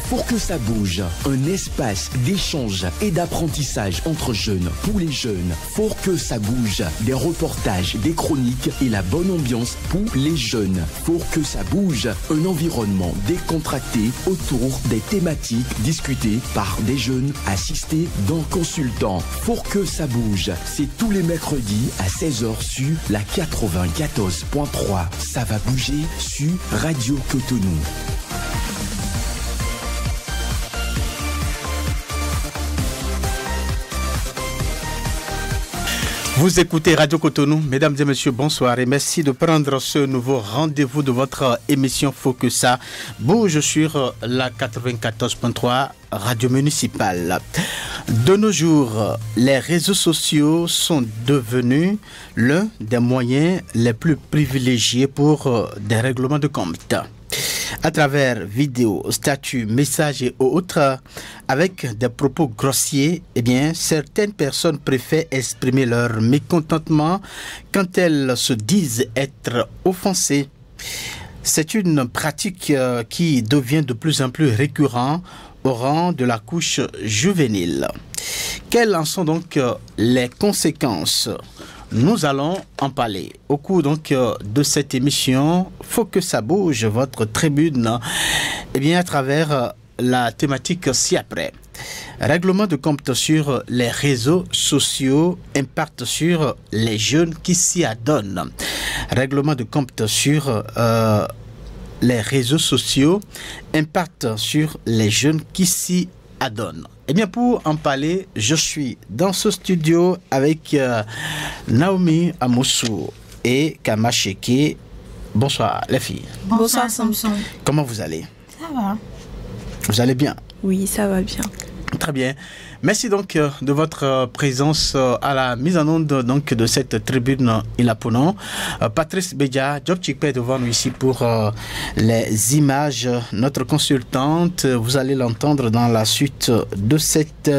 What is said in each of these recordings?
Pour que ça bouge, un espace d'échange et d'apprentissage entre jeunes, pour les jeunes. Pour que ça bouge, des reportages, des chroniques et la bonne ambiance pour les jeunes. Pour que ça bouge, un environnement décontracté autour des thématiques discutées par des jeunes assistés d'un consultant. Pour que ça bouge, c'est tous les mercredis à 16h sur la 94.3. Ça va bouger sur Radio Cotonou. Vous écoutez Radio Cotonou, mesdames et messieurs, bonsoir et merci de prendre ce nouveau rendez-vous de votre émission Faut que ça bouge sur la 94.3 Radio Municipale. De nos jours, les réseaux sociaux sont devenus l'un des moyens les plus privilégiés pour des règlements de compte. À travers vidéos, statuts, messages et autres, avec des propos grossiers, certaines personnes préfèrent exprimer leur mécontentement quand elles se disent être offensées. C'est une pratique qui devient de plus en plus récurrente au rang de la couche juvénile. Quelles en sont donc les conséquences ? Nous allons en parler au cours de cette émission. Faut que ça bouge, votre tribune, à travers la thématique ci-après. Règlement de compte sur les réseaux sociaux, impact sur les jeunes qui s'y adonnent. Règlement de compte sur les réseaux sociaux, impact sur les jeunes qui s'y adonnent. Pour en parler, je suis dans ce studio avec Naomi Amoussou et Kama Cheke. Bonsoir les filles. Bonsoir Samson. Comment vous allez? Ça va. Vous allez bien? Oui, ça va bien. Très bien. Merci donc de votre présence à la mise en onde de cette tribune Ilaponon. Patrice Bédia, Job Chikpe est devant nous ici pour les images. Notre consultante, vous allez l'entendre dans la suite de cette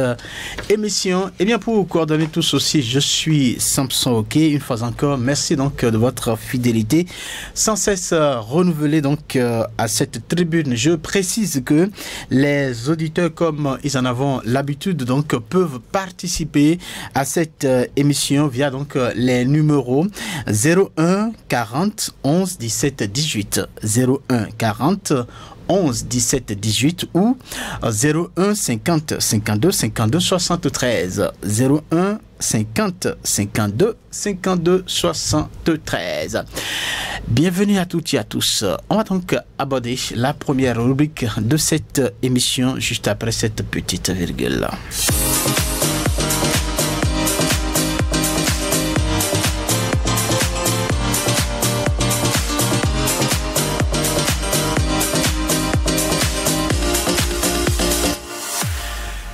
émission. Pour coordonner tout ceci, je suis Samson Ok. Une fois encore, merci donc de votre fidélité. Sans cesse renouvelée à cette tribune. Je précise que les auditeurs, comme ils en ont l'habitude, peuvent participer à cette émission via les numéros 01 40 11 17 18 01 40 11 17 18 ou 01 50 52 52 73 01 50 52 52 73. Bienvenue à toutes et à tous. On va aborder la première rubrique de cette émission juste après cette petite virgule.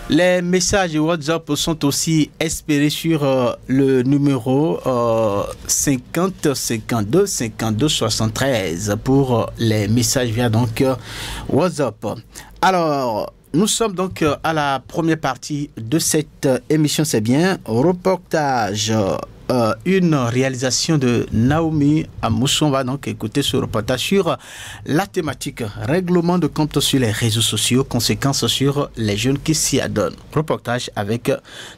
Les messages WhatsApp sont aussi espérés sur le numéro 50 52 52 73 pour les messages via WhatsApp. Alors, nous sommes à la première partie de cette émission, c'est bien reportage. Une réalisation de Naomi Amoussou. On va écouter ce reportage sur la thématique règlement de compte sur les réseaux sociaux, conséquences sur les jeunes qui s'y adonnent. Reportage avec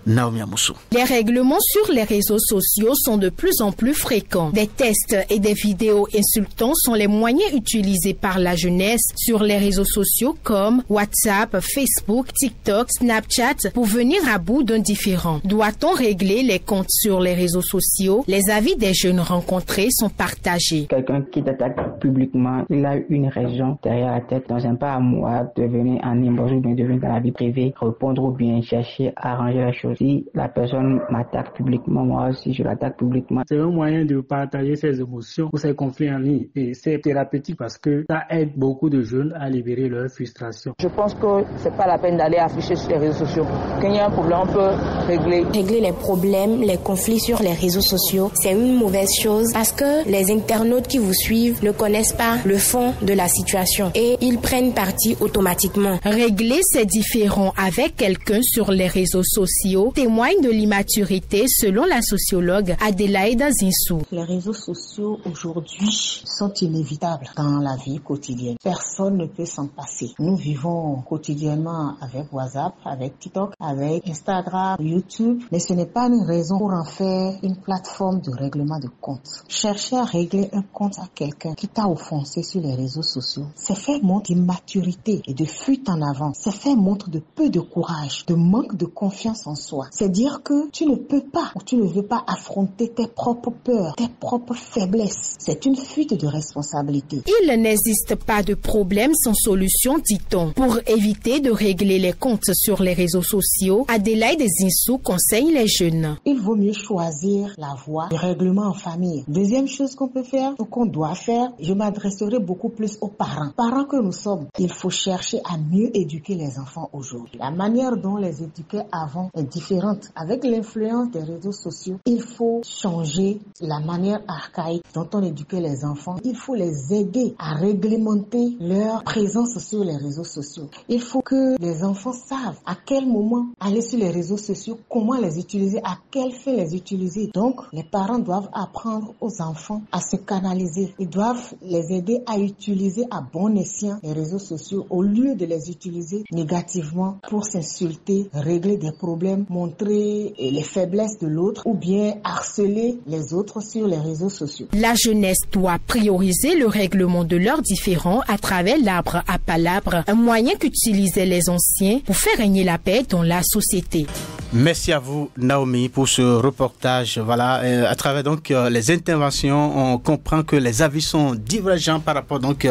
Naomi Amoussou. Les règlements sur les réseaux sociaux sont de plus en plus fréquents. Des tests et des vidéos insultants sont les moyens utilisés par la jeunesse sur les réseaux sociaux comme WhatsApp, Facebook, TikTok, Snapchat pour venir à bout d'un différend. Doit-on régler les comptes sur les réseaux sociaux? Les avis des jeunes rencontrés sont partagés. Quelqu'un qui t'attaque publiquement, il a une raison derrière la tête. Dans un pas à moi de venir en inbox ou de venir dans la vie privée, répondre ou bien chercher à arranger la chose. Si la personne m'attaque publiquement, moi aussi je l'attaque publiquement. C'est un moyen de partager ses émotions ou ses conflits en ligne. Et c'est thérapeutique parce que ça aide beaucoup de jeunes à libérer leur frustration. Je pense que c'est pas la peine d'aller afficher sur les réseaux sociaux. Quand il y a un problème, on peut régler les problèmes, les conflits sur les les réseaux sociaux, c'est une mauvaise chose parce que les internautes qui vous suivent ne connaissent pas le fond de la situation et ils prennent parti automatiquement. Régler ces différends avec quelqu'un sur les réseaux sociaux témoigne de l'immaturité selon la sociologue Adélaïda Zinsou. Les réseaux sociaux aujourd'hui sont inévitables dans la vie quotidienne. Personne ne peut s'en passer. Nous vivons quotidiennement avec WhatsApp, avec TikTok, avec Instagram, YouTube, mais ce n'est pas une raison pour en faire une plateforme de règlement de compte. Chercher à régler un compte à quelqu'un qui t'a offensé sur les réseaux sociaux, c'est faire montre d'immaturité et de fuite en avant. C'est faire montre de peu de courage, de manque de confiance en soi. C'est dire que tu ne peux pas ou tu ne veux pas affronter tes propres peurs, tes propres faiblesses. C'est une fuite de responsabilité. Il n'existe pas de problème sans solution, dit-on. Pour éviter de régler les comptes sur les réseaux sociaux, Adélaïde Zinsou conseille les jeunes. Il vaut mieux choisir la voie du règlement en famille. Deuxième chose qu'on peut faire ou qu'on doit faire, je m'adresserai beaucoup plus aux parents. Parents que nous sommes, il faut chercher à mieux éduquer les enfants aujourd'hui. La manière dont les éduquer avant est différente. Avec l'influence des réseaux sociaux, il faut changer la manière archaïque dont on éduquait les enfants. Il faut les aider à réglementer leur présence sur les réseaux sociaux. Il faut que les enfants savent à quel moment aller sur les réseaux sociaux, comment les utiliser, à quelle fin les utiliser. Donc, les parents doivent apprendre aux enfants à se canaliser. Ils doivent les aider à utiliser à bon escient les réseaux sociaux au lieu de les utiliser négativement pour s'insulter, régler des problèmes, montrer les faiblesses de l'autre ou bien harceler les autres sur les réseaux sociaux. La jeunesse doit prioriser le règlement de leurs différends à travers l'arbre à palabres, un moyen qu'utilisaient les anciens pour faire régner la paix dans la société. Merci à vous, Naomi, pour ce reportage. Voilà, à travers donc les interventions, on comprend que les avis sont divergents par rapport donc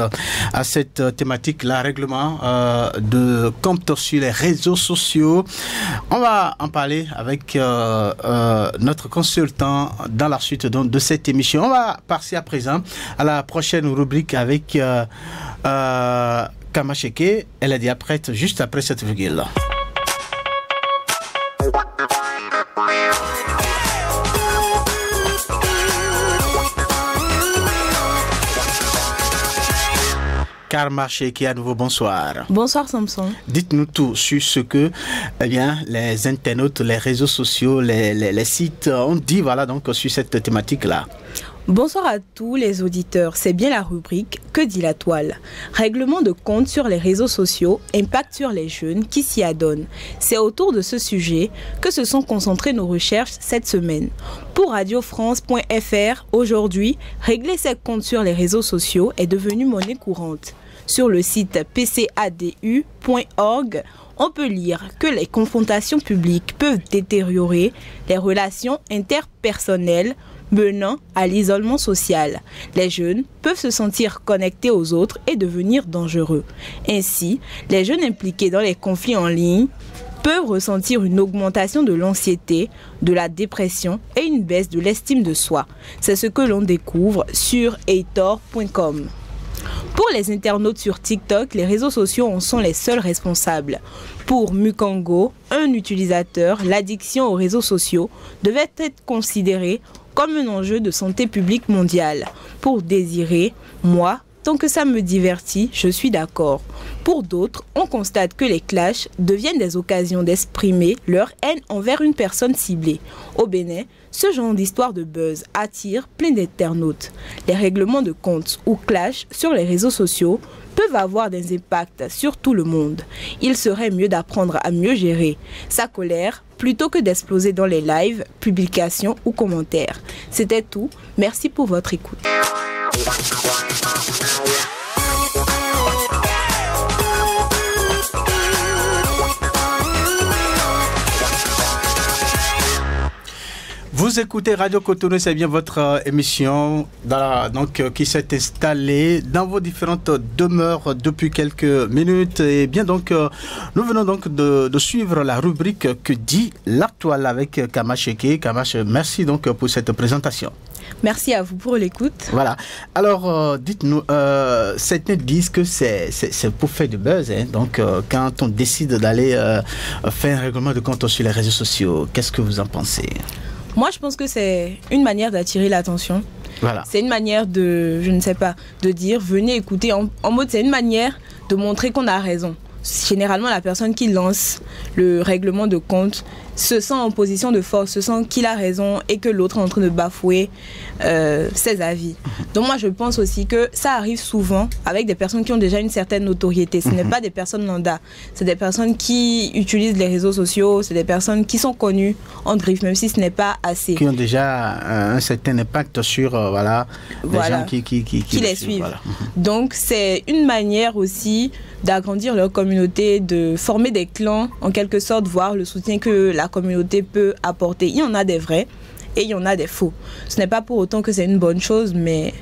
à cette thématique, la règlement de comptes sur les réseaux sociaux. On va en parler avec notre consultant dans la suite donc, de cette émission. On va passer à présent à la prochaine rubrique avec Kamacheke. Elle est déjà prête juste après cette virgule. Karma Cheki, à nouveau, bonsoir. Bonsoir Samson. Dites-nous tout sur ce que les internautes, les réseaux sociaux, les sites ont dit voilà, donc, sur cette thématique-là. Bonsoir à tous les auditeurs, c'est bien la rubrique « Que dit la toile ?» Règlement de compte sur les réseaux sociaux, impact sur les jeunes qui s'y adonnent. C'est autour de ce sujet que se sont concentrées nos recherches cette semaine. Pour radiofrance.fr, aujourd'hui, régler ses comptes sur les réseaux sociaux est devenu monnaie courante. Sur le site pcadu.org, on peut lire que les confrontations publiques peuvent détériorer les relations interpersonnelles, menant à l'isolement social. Les jeunes peuvent se sentir connectés aux autres et devenir dangereux. Ainsi, les jeunes impliqués dans les conflits en ligne peuvent ressentir une augmentation de l'anxiété, de la dépression et une baisse de l'estime de soi. C'est ce que l'on découvre sur Heitor.com. Pour les internautes sur TikTok, les réseaux sociaux en sont les seuls responsables. Pour Mukango, un utilisateur, l'addiction aux réseaux sociaux devait être considérée comme un enjeu de santé publique mondiale. Pour Désiré, moi, tant que ça me divertit, je suis d'accord. Pour d'autres, on constate que les clashs deviennent des occasions d'exprimer leur haine envers une personne ciblée. Au Bénin, ce genre d'histoire de buzz attire plein d'internautes. Les règlements de comptes ou clashs sur les réseaux sociaux peuvent avoir des impacts sur tout le monde. Il serait mieux d'apprendre à mieux gérer sa colère plutôt que d'exploser dans les lives, publications ou commentaires. C'était tout. Merci pour votre écoute. Vous écoutez Radio Cotonou, c'est bien votre émission qui s'est installée dans vos différentes demeures depuis quelques minutes. Et bien donc, nous venons donc de suivre la rubrique « Que dit la toile » avec Kamacheke. Kamache, merci donc pour cette présentation. Merci à vous pour l'écoute. Voilà. Alors, dites-nous, certains disent que c'est pour faire du buzz. Hein. Donc, quand on décide d'aller faire un règlement de compte sur les réseaux sociaux, qu'est-ce que vous en pensez ? Moi, je pense que c'est une manière d'attirer l'attention. Voilà. C'est une manière de, je ne sais pas, de dire venez écouter. En mode, c'est une manière de montrer qu'on a raison. Généralement, la personne qui lance le règlement de compte se sent en position de force, se sent qu'il a raison et que l'autre est en train de bafouer ses avis. Donc moi, je pense aussi que ça arrive souvent avec des personnes qui ont déjà une certaine notoriété. Ce n'est pas des personnes lambda. C'est des personnes qui utilisent les réseaux sociaux, c'est des personnes qui sont connues en griffe, même si ce n'est pas assez. Qui ont déjà un certain impact sur les gens qui les suivent. Voilà. Donc c'est une manière aussi d'agrandir leur communauté, de former des clans, en quelque sorte, voir le soutien que la communauté peut apporter. Il y en a des vrais et il y en a des faux. Ce n'est pas pour autant que c'est une bonne chose, mais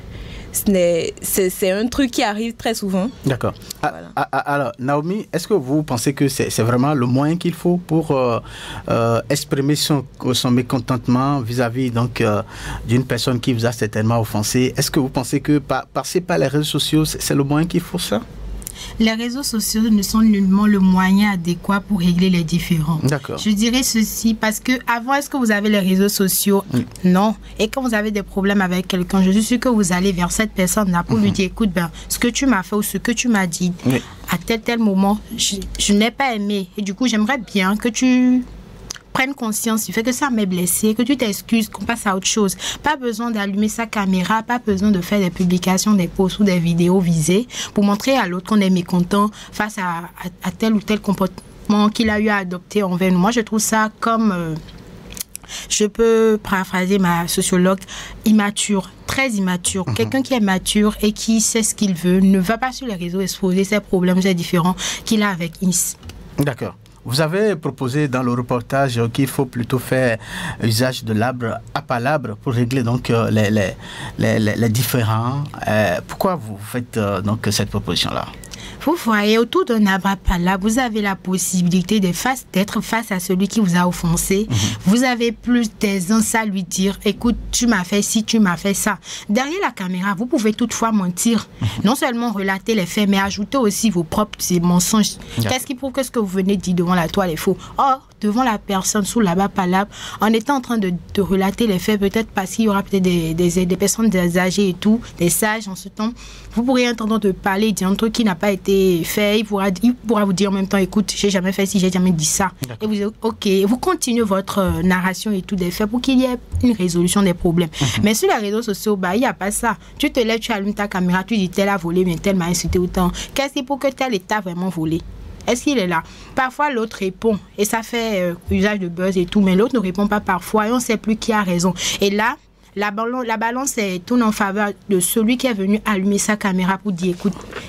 c'est un truc qui arrive très souvent. D'accord. Voilà. Alors, Naomi, est-ce que vous pensez que c'est vraiment le moyen qu'il faut pour exprimer son mécontentement vis-à-vis donc d'une personne qui vous a certainement offensé? Est-ce que vous pensez que passer par les réseaux sociaux, c'est le moyen qu'il faut ça? Les réseaux sociaux ne sont nullement le moyen adéquat pour régler les différends. D'accord. Je dirais ceci parce que avant, est-ce que vous avez les réseaux sociaux? Non. Et quand vous avez des problèmes avec quelqu'un, je suis sûre que vous allez vers cette personne-là pour lui dire, écoute, ce que tu m'as fait ou ce que tu m'as dit, à tel moment, je n'ai pas aimé. Et du coup, j'aimerais bien que tu prenne conscience du fait que ça m'est blessé, que tu t'excuses, qu'on passe à autre chose. Pas besoin d'allumer sa caméra, pas besoin de faire des publications, des posts ou des vidéos visées pour montrer à l'autre qu'on est mécontent face à tel ou tel comportement qu'il a eu à adopter envers nous. Moi, je trouve ça comme, je peux paraphraser ma sociologue, immature, très immature. Quelqu'un qui est mature et qui sait ce qu'il veut ne va pas sur les réseaux exposer ses problèmes, ses différends qu'il a avec Is. D'accord. Vous avez proposé dans le reportage qu'il faut plutôt faire usage de l'arbre à palabre pour régler donc les différends. Pourquoi vous faites donc cette proposition-là? Vous voyez, autour d'un arbre à palabre, vous avez la possibilité d'être face à celui qui vous a offensé. Vous avez plus d'aisance à lui dire, écoute, tu m'as fait ci, tu m'as fait ça. Derrière la caméra, vous pouvez toutefois mentir. Non seulement relater les faits, mais ajouter aussi vos propres mensonges. Qu'est-ce qui prouve que ce que vous venez de dire devant la toile est faux? Or, devant la personne sous l'arbre à palabre, en étant en train de relater les faits, peut-être parce qu'il y aura peut-être des personnes âgées et tout, des sages en ce temps, vous pourriez entendre de parler, dire un truc qui n'a pas été fait, il pourra vous dire en même temps, écoute, j'ai jamais fait ci, j'ai jamais dit ça. Et vous dites, ok, vous continuez votre narration et tout des faits pour qu'il y ait une résolution des problèmes. Mais sur les réseaux sociaux, il n'y a pas ça. Tu te lèves, tu allumes ta caméra, tu dis tel a volé, mais tel m'a insulté autant. Qu'est-ce qui pour que tel état vraiment volé? Est-ce qu'il est là? Parfois, l'autre répond et ça fait usage de buzz et tout, mais l'autre ne répond pas parfois et on ne sait plus qui a raison. Et là, la balance tourne en faveur de celui qui est venu allumer sa caméra pour dire,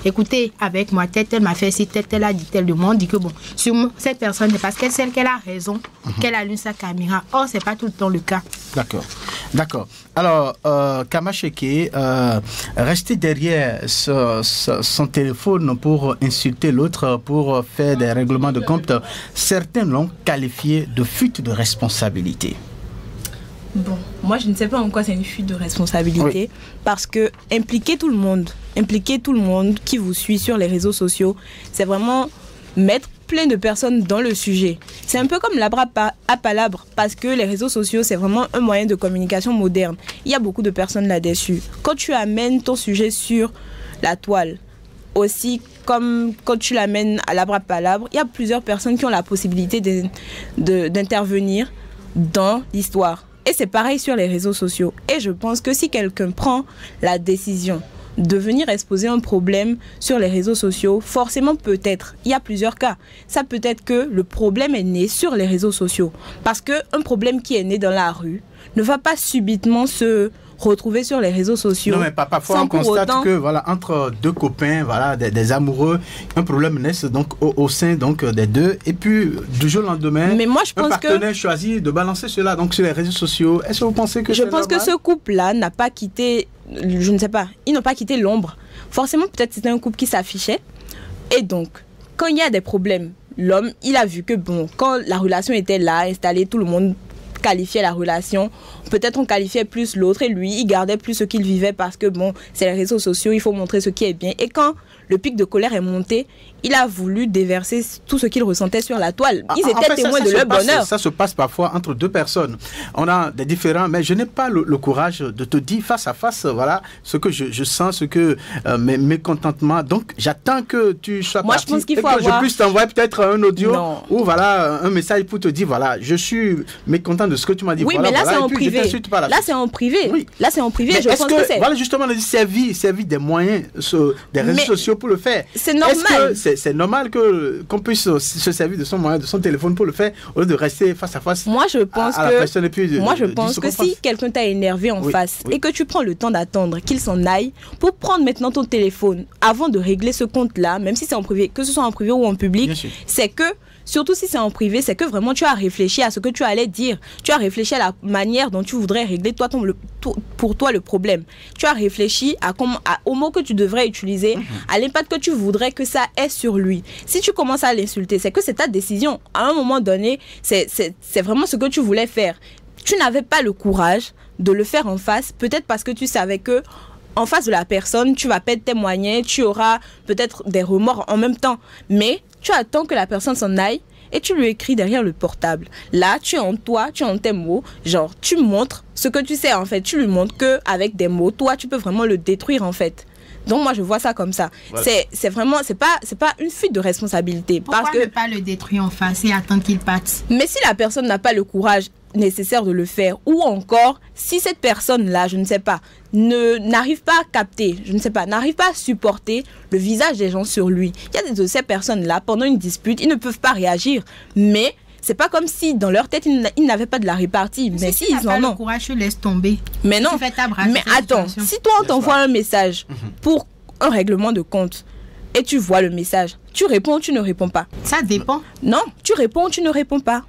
écoutez, avec moi, tel m'a fait ci, tel a dit tel de moi. On dit que bon, sur cette personne, c'est parce qu'elle sait qu'elle a raison, qu'elle allume sa caméra. Or, c'est pas tout le temps le cas. D'accord. Alors, Kamacheke, rester derrière son téléphone pour insulter l'autre, pour faire des règlements de compte, certains l'ont qualifié de fuite de responsabilité. Bon, moi je ne sais pas en quoi c'est une fuite de responsabilité, parce que impliquer tout le monde qui vous suit sur les réseaux sociaux, c'est vraiment mettre plein de personnes dans le sujet. C'est un peu comme l'arbre à palabre, parce que les réseaux sociaux, c'est vraiment un moyen de communication moderne. Il y a beaucoup de personnes là-dessus. Quand tu amènes ton sujet sur la toile, aussi comme quand tu l'amènes à l'arbre à palabre, il y a plusieurs personnes qui ont la possibilité d'intervenir dans l'histoire. Et c'est pareil sur les réseaux sociaux. Et je pense que si quelqu'un prend la décision de venir exposer un problème sur les réseaux sociaux, forcément peut-être, il y a plusieurs cas. Ça peut être que le problème est né sur les réseaux sociaux. Parce qu'un problème qui est né dans la rue ne va pas subitement se retrouver sur les réseaux sociaux. Non, mais parfois on constate que entre deux copains, des amoureux, un problème naît donc au sein donc des deux, et puis du jour au lendemain, un partenaire choisit de balancer cela donc sur les réseaux sociaux. Est-ce que vous pensez que je pense normal? Que ce couple-là n'a pas quitté, je ne sais pas, ils n'ont pas quitté l'ombre. Forcément, peut-être c'était un couple qui s'affichait, et donc quand il y a des problèmes, l'homme, il a vu que bon, quand la relation était là, installée, tout le monde qualifiait la relation, peut-être on qualifiait plus l'autre et lui, il gardait plus ce qu'il vivait parce que bon, c'est les réseaux sociaux, il faut montrer ce qui est bien. Et quand le pic de colère est monté, il a voulu déverser tout ce qu'il ressentait sur la toile. Ils étaient témoins de leur bonheur. Ça se passe parfois entre deux personnes. On a des différends, mais je n'ai pas le courage de te dire face à face, voilà, ce que je sens, ce que mes mécontentements. Donc, j'attends que tu sois parti. Je pense qu'il faut que je puisse t'envoyer peut-être un audio ou voilà, un message pour te dire, voilà, je suis mécontent de ce que tu m'as dit. Oui, voilà, mais là, voilà, c'est en privé. Là, c'est en privé. Oui. Là, c'est en privé. Mais je pense que c'est... Voilà, justement, on a dit servi des moyens, des réseaux sociaux pour le faire. C'est normal. C'est normal qu'on puisse se servir de son moyen, de son téléphone pour le faire, au lieu de rester face à face. Moi, je pense à la personne et puis que si quelqu'un t'a énervé en face et que tu prends le temps d'attendre qu'il s'en aille pour prendre maintenant ton téléphone avant de régler ce compte-là, même si c'est en privé, que ce soit en privé ou en public, c'est que, surtout si c'est en privé, c'est que vraiment tu as réfléchi à ce que tu allais dire. Tu as réfléchi à la manière dont tu voudrais régler pour toi le problème. Tu as réfléchi aux mots que tu devrais utiliser, à l'impact que tu voudrais que ça ait sur lui. Si tu commences à l'insulter, c'est que c'est ta décision. À un moment donné, c'est vraiment ce que tu voulais faire. Tu n'avais pas le courage de le faire en face, peut-être parce que tu savais que en face de la personne, tu vas peut-être témoigner, tu auras peut-être des remords en même temps. Mais tu attends que la personne s'en aille et tu lui écris derrière le portable. Là, tu es en toi, tu es en tes mots. Genre, tu montres ce que tu sais en fait. Tu lui montres qu'avec des mots, toi, tu peux vraiment le détruire en fait. Donc moi, je vois ça comme ça. Voilà. C'est vraiment, c'est pas une fuite de responsabilité. Pourquoi ne pas le détruire en face et attendre qu'il parte? Mais si la personne n'a pas le courage nécessaire de le faire, ou encore si cette personne-là, je ne sais pas, n'arrive pas à capter, je ne sais pas, n'arrive pas à supporter le visage des gens sur lui. Il y a de ces personnes-là, pendant une dispute, ils ne peuvent pas réagir, mais c'est pas comme si dans leur tête ils n'avaient pas de la répartie. Mais si ils en ont, le courage, tu laisses tomber. Mais non. Mais attends, si toi on t'envoie un message pour un règlement de compte et tu vois le message, tu réponds ou tu ne réponds pas? Ça dépend. Non, tu réponds ou tu ne réponds pas?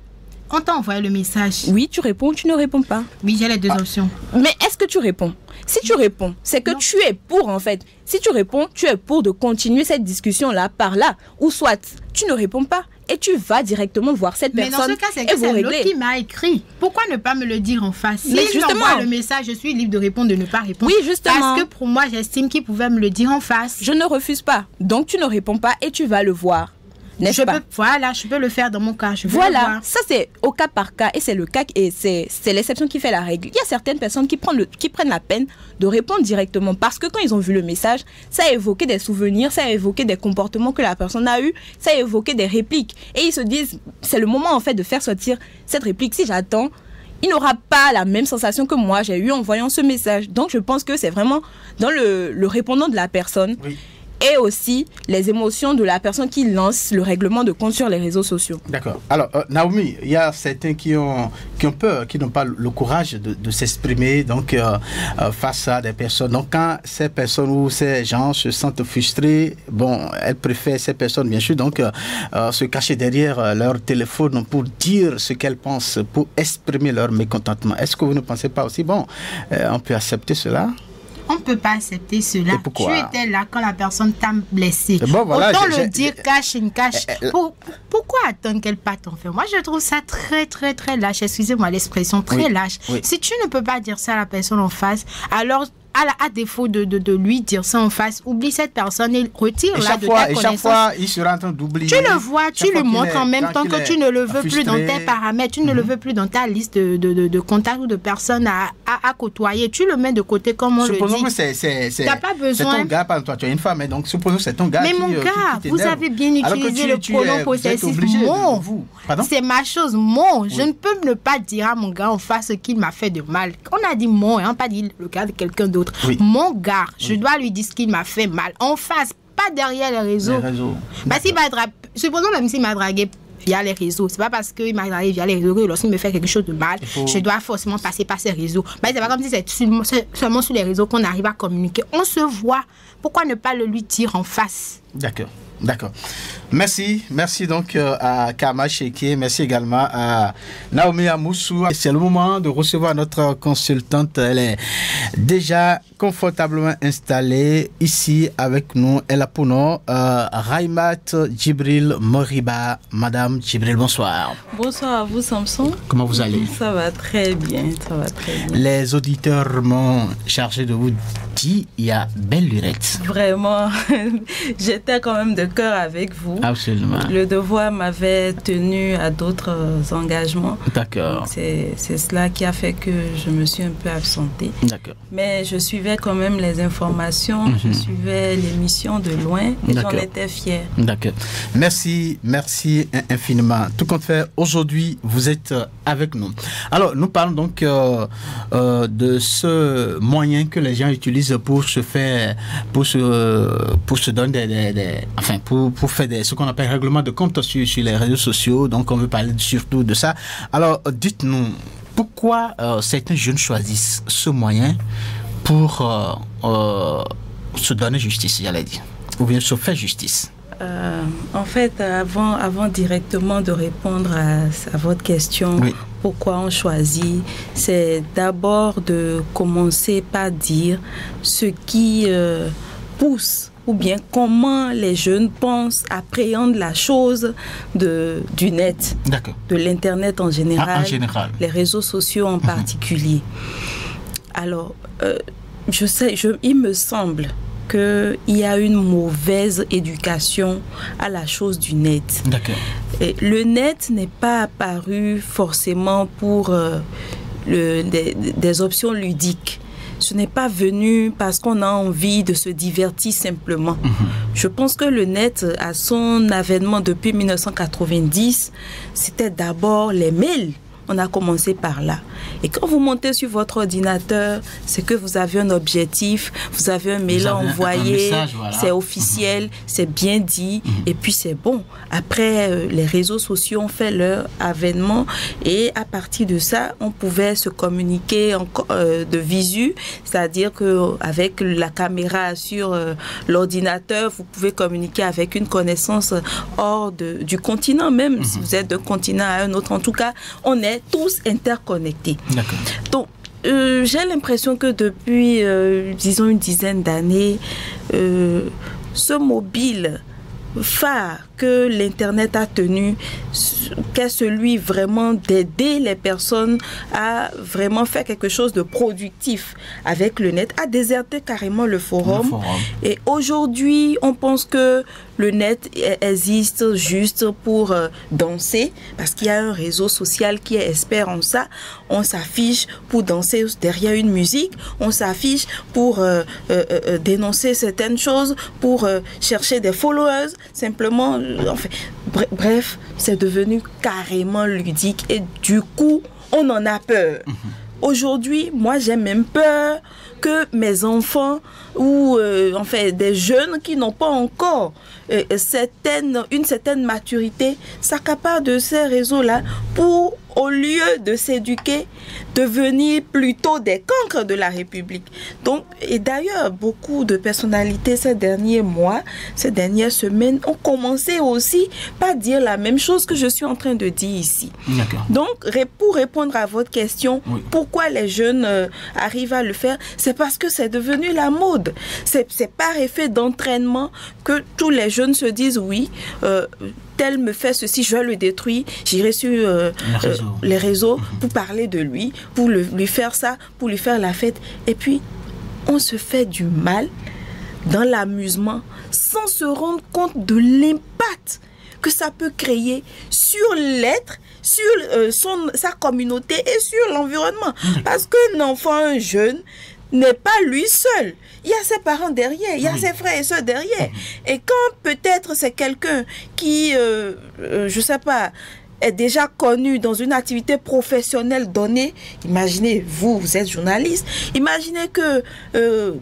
On t'a envoyé le message. Oui, tu réponds ou tu ne réponds pas? Oui, j'ai les deux options. Mais est-ce que tu réponds? Si tu réponds, c'est que tu es pour en fait. Si tu réponds, tu es pour de continuer cette discussion-là par là. Ou soit, tu ne réponds pas et tu vas directement voir cette personne. Mais dans ce cas, c'est que c'est l'autre qui m'a écrit. Pourquoi ne pas me le dire en face? Si je m'envoie le message, je suis libre de répondre, de ne pas répondre. Oui, justement. Parce que pour moi, j'estime qu'il pouvait me le dire en face. Je ne refuse pas. Donc, tu ne réponds pas et tu vas le voir. N'est-ce pas? Je peux le faire dans mon cas. Voilà, ça c'est au cas par cas et c'est le cas et c'est l'exception qui fait la règle. Il y a certaines personnes qui prennent la peine de répondre directement parce que quand ils ont vu le message, ça a évoqué des souvenirs, ça a évoqué des comportements que la personne a eu, ça a évoqué des répliques et ils se disent c'est le moment en fait de faire sortir cette réplique. Si j'attends, il n'aura pas la même sensation que moi j'ai eu en voyant ce message. Donc je pense que c'est vraiment dans le répondant de la personne. Oui. Et aussi les émotions de la personne qui lance le règlement de compte sur les réseaux sociaux. D'accord. Alors, Naomi, il y a certains qui ont peur, qui n'ont pas le courage de s'exprimer donc, face à des personnes. Donc, quand ces personnes ou ces gens se sentent frustrés, bon, elles préfèrent ces personnes, bien sûr, donc, se cacher derrière leur téléphone pour dire ce qu'elles pensent, pour exprimer leur mécontentement. Est-ce que vous ne pensez pas aussi, bon, on peut accepter cela? On ne peut pas accepter cela. Tu étais là quand la personne t'a blessé. Bon, voilà, autant le dire cache. Pourquoi attendre qu'elle parte en fait? Moi, je trouve ça très, très, très lâche. Excusez-moi l'expression, très lâche. Oui. Si tu ne peux pas dire ça à la personne en face, alors à défaut de lui dire ça en face, oublie cette personne et retire-la de ta connaissance. Et chaque fois, il sera en train d'oublier. Tu le vois, tu le montres en même temps que tu ne le veux plus dans tes paramètres, tu ne le veux plus dans ta liste de contacts ou de personnes à côtoyer. Tu le mets de côté comme on le dit. Supposons que c'est pas besoin. C'est ton gars, pas toi, tu es une femme, donc supposons que c'est ton gars. Mais mon gars, vous avez bien utilisé le pronom possessif mon. C'est ma chose, mon. Oui. Je ne peux ne pas dire à mon gars en face qu'il m'a fait de mal. On a dit mon, hein, pas dit le cas de quelqu'un d'autre. Oui. Mon gars, je dois lui dire ce qu'il m'a fait mal. En face, pas derrière les réseaux. Bah, supposons même s'il m'a dragué via les réseaux. C'est pas parce qu'il m'a dragué via les réseaux que lorsqu'il me fait quelque chose de mal, je dois forcément passer par ces réseaux. Bah, c'est pas comme si c'est seulement sur les réseaux qu'on arrive à communiquer. On se voit. Pourquoi ne pas le lui dire en face? D'accord. Merci donc à Kama Cheke, merci également à Naomi Amoussou. C'est le moment de recevoir notre consultante. Elle est déjà confortablement installée ici avec nous. Elle a pour nom Raimat Djibril Moriba. Madame Djibril, bonsoir. Bonsoir à vous, Samson. Comment vous allez? Ça va très bien, Les auditeurs m'ont chargé de vous dit, il y a belle lurette. Vraiment, j'étais quand même de cœur avec vous. Absolument. Le devoir m'avait tenu à d'autres engagements. D'accord. C'est cela qui a fait que je me suis un peu absentée. D'accord. Mais je suivais quand même les informations, je suivais l'émission de loin et j'en étais fière. D'accord. Merci infiniment. Tout compte fait, aujourd'hui, vous êtes avec nous. Alors, nous parlons donc de ce moyen que les gens utilisent pour se faire, pour se donner pour faire ce qu'on appelle règlement de compte sur les réseaux sociaux. Donc, on veut parler surtout de ça. Alors, dites-nous, pourquoi certains jeunes choisissent ce moyen pour se donner justice, j'allais dire, ou bien se faire justice? En fait, avant directement de répondre à votre question, oui. Pourquoi on choisit, c'est d'abord de commencer par dire ce qui pousse ou bien comment les jeunes pensent, appréhendent la chose du net, de l'Internet en général, les réseaux sociaux en particulier. Alors, il me semble qu'il y a une mauvaise éducation à la chose du net. D'accord. Et le net n'est pas apparu forcément pour des options ludiques. Ce n'est pas venu parce qu'on a envie de se divertir simplement. Je pense que le net, à son avènement depuis 1990, c'était d'abord les mails. On a commencé par là. Et quand vous montez sur votre ordinateur, c'est que vous avez un objectif, vous avez un mail à envoyer, c'est officiel, c'est bien dit, et puis c'est bon. Après, les réseaux sociaux ont fait leur avènement, et à partir de ça, on pouvait se communiquer de visu, c'est-à-dire qu'avec la caméra sur l'ordinateur, vous pouvez communiquer avec une connaissance hors du continent, même si vous êtes d'un continent à un autre. En tout cas, on est tous interconnectés. D'accord. Donc, j'ai l'impression que depuis, disons, une dizaine d'années, ce mobile phare que l'Internet a tenu, qu'est celui vraiment d'aider les personnes à vraiment faire quelque chose de productif avec le net, a déserté carrément le forum. Et aujourd'hui, on pense que le net existe juste pour danser, parce qu'il y a un réseau social qui est expert en ça. On s'affiche pour danser derrière une musique, on s'affiche pour dénoncer certaines choses, pour chercher des followers, simplement. Enfin, bref, c'est devenu carrément ludique et du coup, on en a peur. Aujourd'hui, moi, j'ai même peur que mes enfants ou des jeunes qui n'ont pas encore une certaine maturité s'accaparent de ces réseaux-là pour, au lieu de s'éduquer, devenir plutôt des cancres de la République. Donc, et d'ailleurs, beaucoup de personnalités ces derniers mois, ces dernières semaines ont commencé aussi par dire la même chose que je suis en train de dire ici. Donc, pour répondre à votre question, pourquoi les jeunes arrivent à le faire, c'est parce que c'est devenu la mode. C'est par effet d'entraînement que tous les jeunes se disent oui, tel me fait ceci, je vais le détruire, j'irai sur les réseaux pour parler de lui, pour lui faire ça, pour lui faire la fête. Et puis, on se fait du mal dans l'amusement sans se rendre compte de l'impact que ça peut créer sur l'être, sur sa communauté et sur l'environnement. Parce qu'un enfant, un jeune, n'est pas lui seul. Il y a ses parents derrière, il y a ses frères et soeurs derrière. Et quand peut-être c'est quelqu'un qui, je sais pas, est déjà connu dans une activité professionnelle donnée, imaginez, vous êtes journaliste, imaginez que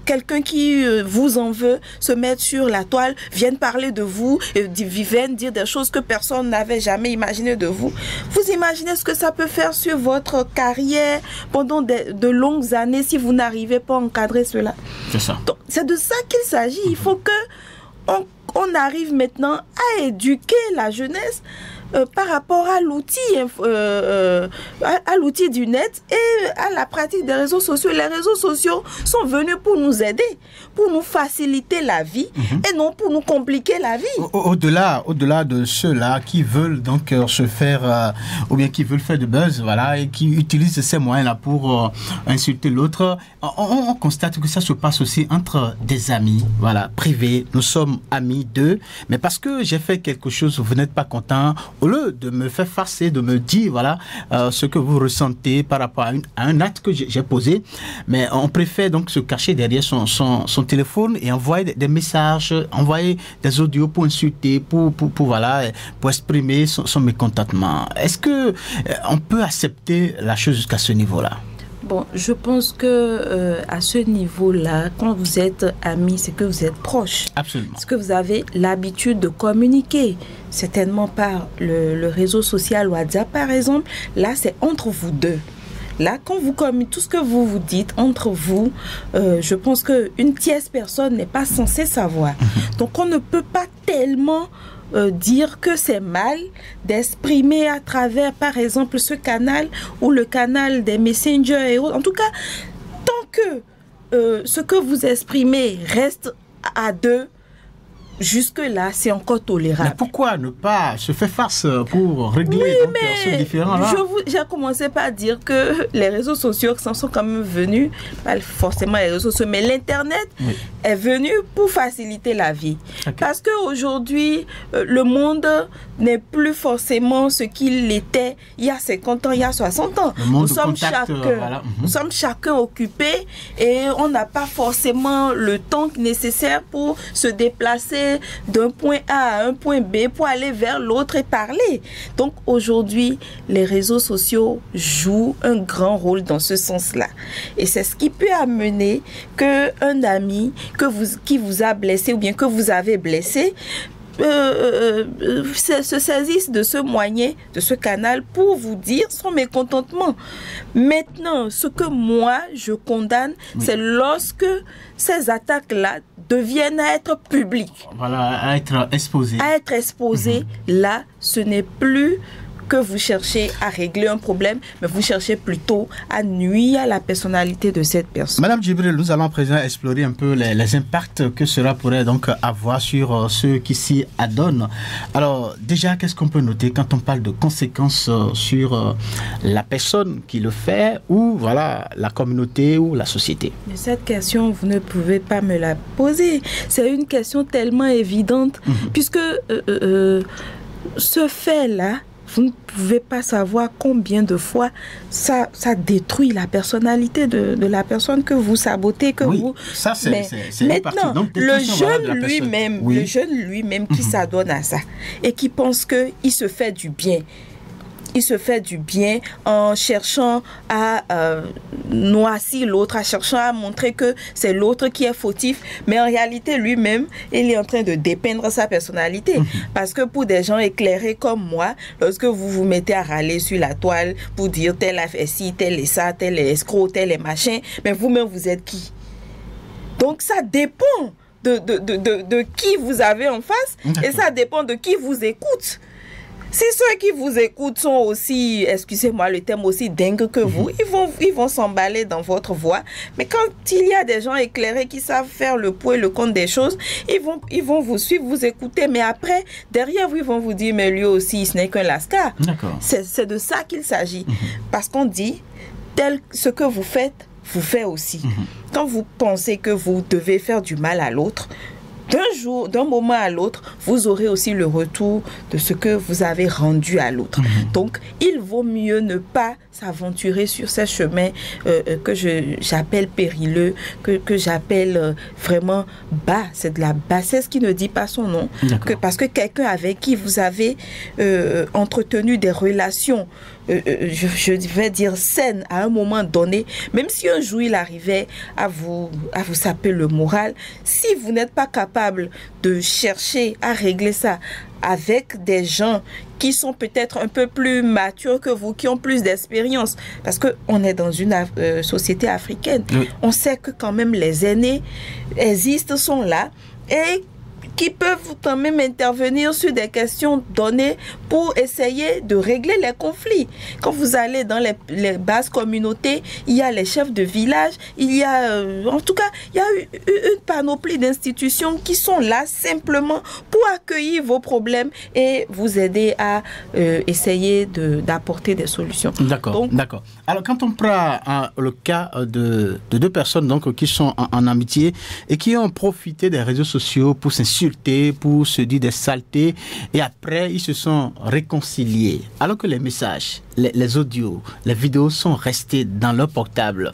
quelqu'un qui vous en veut se mette sur la toile, vienne parler de vous, vienne dire des choses que personne n'avait jamais imaginé de vous. Vous imaginez ce que ça peut faire sur votre carrière pendant de longues années si vous n'arrivez pas à encadrer cela. C'est ça. Donc, c'est de ça qu'il s'agit. Il faut que on on arrive maintenant à éduquer la jeunesse par rapport à l'outil du net et à la pratique des réseaux sociaux. Les réseaux sociaux sont venus pour nous aider, pour nous faciliter la vie et non pour nous compliquer la vie. Au-delà de ceux-là qui veulent donc se faire ou bien qui veulent faire du buzz, voilà, et qui utilisent ces moyens-là pour insulter l'autre, on constate que ça se passe aussi entre des amis, voilà, privés. Nous sommes amis d'eux, mais parce que j'ai fait quelque chose, vous n'êtes pas content. Au lieu de me faire farcer, de me dire voilà ce que vous ressentez par rapport à un acte que j'ai posé, mais on préfère donc se cacher derrière son téléphone et envoyer des messages, envoyer des audios pour insulter, pour exprimer son mécontentement. Est-ce que on peut accepter la chose jusqu'à ce niveau-là? Bon, je pense que à ce niveau-là, quand vous êtes amis, c'est que vous êtes proches. Absolument. Parce que vous avez l'habitude de communiquer, certainement par le réseau social WhatsApp, par exemple. Là, c'est entre vous deux. Là, quand vous communiquez, tout ce que vous vous dites entre vous, je pense qu'une tierce personne n'est pas censée savoir. Donc, on ne peut pas tellement dire que c'est mal d'exprimer à travers, par exemple, ce canal ou le canal des messengers et autres. En tout cas, tant que ce que vous exprimez reste à deux, jusque-là, c'est encore tolérable. Mais pourquoi ne pas se faire face pour régler ce différend-là? J'ai commencé par dire que les réseaux sociaux sont quand même venus, pas forcément les réseaux sociaux, mais l'Internet est venu pour faciliter la vie. Okay. Parce qu'aujourd'hui, le monde n'est plus forcément ce qu'il était il y a 50 ans, il y a 60 ans. Nous sommes chacun occupés et on n'a pas forcément le temps nécessaire pour se déplacer d'un point A à un point B pour aller vers l'autre et parler. Donc aujourd'hui, les réseaux sociaux jouent un grand rôle dans ce sens-là. Et c'est ce qui peut amener qu'un ami qui vous a blessé ou bien que vous avez blessé se saisissent de ce moyen, de ce canal pour vous dire son mécontentement. Maintenant, ce que moi je condamne, c'est lorsque ces attaques-là deviennent à être publiques. Voilà, à être exposées. À être exposées, là, ce n'est plus que vous cherchez à régler un problème, mais vous cherchez plutôt à nuire à la personnalité de cette personne. Madame Djibril, nous allons à présent explorer un peu les impacts que cela pourrait donc avoir sur ceux qui s'y adonnent. Alors, déjà, qu'est-ce qu'on peut noter quand on parle de conséquences sur la personne qui le fait ou voilà, la communauté ou la société? Mais cette question, vous ne pouvez pas me la poser. C'est une question tellement évidente, puisque ce fait-là, vous ne pouvez pas savoir combien de fois ça détruit la personnalité de la personne que vous sabotez, que vous... Ça c'est maintenant, le jeune lui-même qui s'adonne à ça et qui pense qu'il se fait du bien. Il se fait du bien en cherchant à noircir l'autre, en cherchant à montrer que c'est l'autre qui est fautif. Mais en réalité, lui-même, il est en train de dépeindre sa personnalité. Parce que pour des gens éclairés comme moi, lorsque vous vous mettez à râler sur la toile pour dire tel a fait ci, tel est ça, tel est escroc, tel est machin, mais vous-même, vous êtes qui? Donc ça dépend de qui vous avez en face et ça dépend de qui vous écoute. Si ceux qui vous écoutent sont aussi, excusez-moi le terme, aussi dingues que vous, ils vont s'emballer dans votre voix. Mais quand il y a des gens éclairés qui savent faire le pour et le contre des choses, ils vont vous suivre, vous écouter. Mais après, derrière vous, ils vont vous dire, mais lui aussi, ce n'est qu'un lascar. C'est de ça qu'il s'agit. Parce qu'on dit, ce que vous faites aussi. Quand vous pensez que vous devez faire du mal à l'autre, d'un moment à l'autre, vous aurez aussi le retour de ce que vous avez rendu à l'autre. Donc, il vaut mieux ne pas s'aventurer sur ces chemins que j'appelle périlleux, que j'appelle vraiment bas. C'est de la bassesse qui ne dit pas son nom. Parce que quelqu'un avec qui vous avez entretenu des relations, je vais dire saines à un moment donné, même si un jour il arrivait à vous saper le moral, si vous n'êtes pas capable de chercher à régler ça avec des gens qui sont peut-être un peu plus matures que vous, qui ont plus d'expérience, parce qu'on est dans une société africaine. On sait que quand même les aînés existent, sont là, et qui peuvent quand même intervenir sur des questions données pour essayer de régler les conflits. Quand vous allez dans les bases communautés, il y a les chefs de village, il y a, en tout cas, il y a une panoplie d'institutions qui sont là simplement pour accueillir vos problèmes et vous aider à essayer d'apporter des solutions. D'accord, d'accord. Alors, quand on prend le cas de deux personnes donc, qui sont en amitié et qui ont profité des réseaux sociaux pour s'insulter, pour se dire des saletés, et après, ils se sont réconciliés, alors que les messages, les audios, les vidéos sont restés dans leur portable.